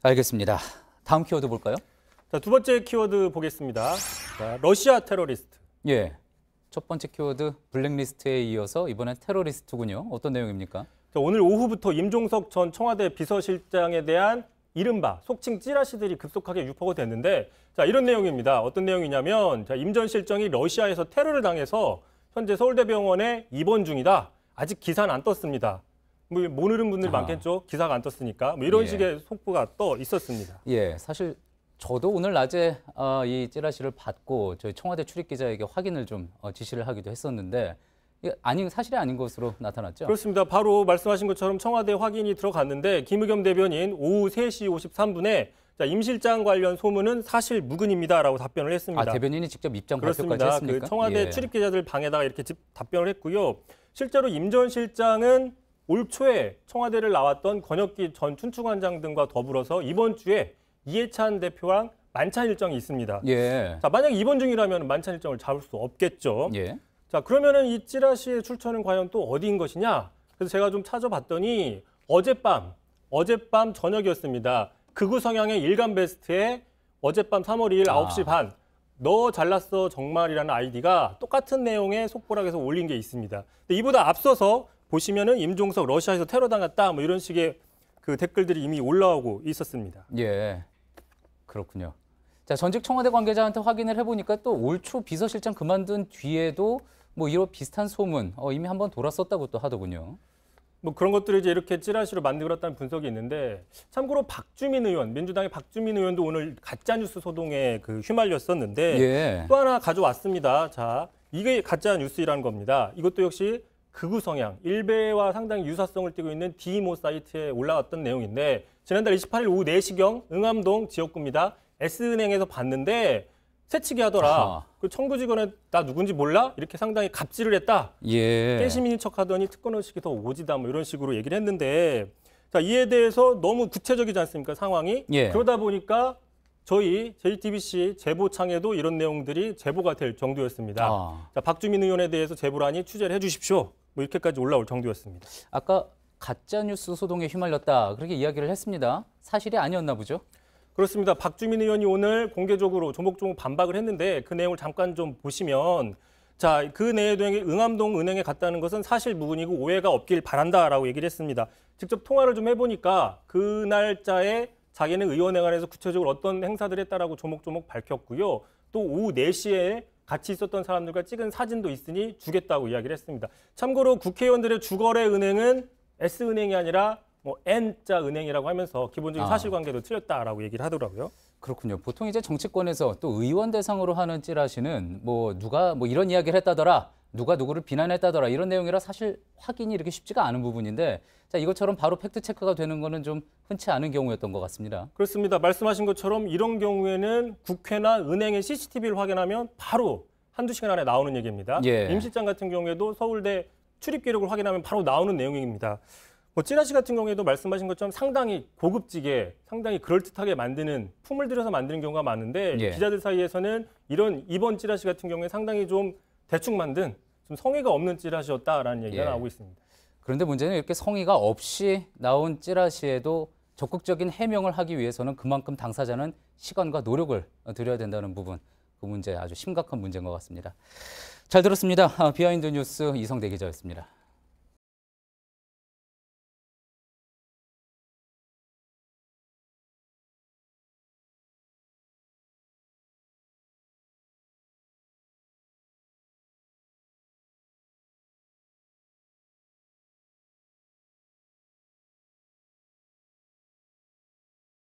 알겠습니다. 다음 키워드 볼까요? 자, 두 번째 키워드 보겠습니다. 자, 러시아 테러리스트. 예. 첫 번째 키워드 블랙리스트에 이어서 이번엔 테러리스트군요. 어떤 내용입니까? 자, 오늘 오후부터 임종석 전 청와대 비서실장에 대한 이른바 속칭 찌라시들이 급속하게 유포가 됐는데, 자, 이런 내용입니다. 어떤 내용이냐면, 자, 임 전 실장이 러시아에서 테러를 당해서 현재 서울대병원에 입원 중이다. 아직 기사는 안 떴습니다. 뭐 모르는 분들 많겠죠. 기사가 안 떴으니까. 뭐 이런 식의 속보가 떠 있었습니다. 예, 사실 저도 오늘 낮에 이 찌라시를 받고 저희 청와대 출입기자에게 확인을 좀 지시를 하기도 했었는데 이게 사실이 아닌 것으로 나타났죠? 그렇습니다. 바로 말씀하신 것처럼 청와대 확인이 들어갔는데 김의겸 대변인 오후 3시 53분에 자, 임 실장 관련 소문은 사실 무근입니다라고 답변을 했습니다. 대변인이 직접 입장 그렇습니다. 발표까지 했습니까? 그 청와대 출입기자들 방에다가 이렇게 답변을 했고요. 실제로 임 전 실장은 올 초에 청와대를 나왔던 권혁기 전 춘추관장 등과 더불어서 이번 주에 이해찬 대표랑 만찬 일정이 있습니다. 예. 자, 만약 입원 중이라면 만찬 일정을 잡을 수 없겠죠. 예. 자, 그러면은 이 찌라시의 출처는 과연 또 어디인 것이냐? 그래서 제가 좀 찾아봤더니 어젯밤 저녁이었습니다. 극우 성향의 일간베스트에 어젯밤 3월 2일 9시 반 너 잘났어 정말이라는 아이디가 똑같은 내용의 속보락에서 올린 게 있습니다. 근데 이보다 앞서서 보시면은 임종석 러시아에서 테러 당했다 뭐 이런 식의 그 댓글들이 이미 올라오고 있었습니다. 예. 그렇군요. 자, 전직 청와대 관계자한테 확인을 해보니까 또 올 초 비서실장 그만둔 뒤에도 뭐 이런 비슷한 소문 이미 한번 돌았었다고 또 하더군요. 뭐 그런 것들을 이제 이렇게 찌라시로 만들었다는 분석이 있는데 참고로 박주민 의원, 민주당의 박주민 의원도 오늘 가짜뉴스 소동에 휘말렸었는데 또 하나 가져왔습니다. 자, 이게 가짜뉴스라는 겁니다. 이것도 역시 극우 성향, 일베와 상당히 유사성을 띠고 있는 디모 사이트에 올라왔던 내용인데 지난달 28일 오후 4시경 응암동 지역구입니다. S은행에서 봤는데 새치기 하더라. 그 청구 직원은 나 누군지 몰라? 이렇게 상당히 갑질을 했다. 깨시민인 척하더니 특권 의식이 더 오지다. 뭐 이런 식으로 얘기를 했는데 자, 이에 대해서 너무 구체적이지 않습니까? 상황이. 그러다 보니까 저희 JTBC 제보창에도 이런 내용들이 제보가 될 정도였습니다. 자, 박주민 의원에 대해서 제보라니 취재를 해주십시오. 뭐 이렇게까지 올라올 정도였습니다. 아까 가짜뉴스 소동에 휘말렸다. 그렇게 이야기를 했습니다. 사실이 아니었나 보죠? 그렇습니다. 박주민 의원이 오늘 공개적으로 조목조목 반박을 했는데 그 내용을 잠깐 좀 보시면 자, 그 내용에 응암동 은행에 갔다는 것은 사실 무근이고 오해가 없길 바란다라고 얘기를 했습니다. 직접 통화를 좀 해보니까 그 날짜에 자기는 의원회관에서 구체적으로 어떤 행사들을 했다라고 조목조목 밝혔고요. 또 오후 4시에 같이 있었던 사람들과 찍은 사진도 있으니 주겠다고 이야기를 했습니다. 참고로 국회의원들의 주거래 은행은 S은행이 아니라 뭐 N자 은행이라고 하면서 기본적인 사실관계도 틀렸다라고 얘기를 하더라고요. 그렇군요. 보통 이제 정치권에서 또 의원 대상으로 하는 찌라시는 뭐 누가 뭐 이런 이야기를 했다더라, 누가 누구를 비난했다더라 이런 내용이라 사실 확인이 이렇게 쉽지가 않은 부분인데 자, 이것처럼 바로 팩트 체크가 되는 거는 좀 흔치 않은 경우였던 것 같습니다. 그렇습니다. 말씀하신 것처럼 이런 경우에는 국회나 은행의 CCTV를 확인하면 바로 한두 시간 안에 나오는 얘기입니다. 임 실장 같은 경우에도 서울대 출입 기록을 확인하면 바로 나오는 내용입니다. 뭐 찌라시 같은 경우에도 말씀하신 것처럼 상당히 고급지게, 상당히 그럴듯하게 만드는, 품을 들여서 만드는 경우가 많은데 기자들 사이에서는 이번 찌라시 같은 경우에 상당히 좀 대충 만든, 좀 성의가 없는 찌라시였다라는 얘기가 나오고 있습니다. 그런데 문제는 이렇게 성의가 없이 나온 찌라시에도 적극적인 해명을 하기 위해서는 그만큼 당사자는 시간과 노력을 들여야 된다는 부분, 그 문제 아주 심각한 문제인 것 같습니다. 잘 들었습니다. 비하인드 뉴스 이성대 기자였습니다.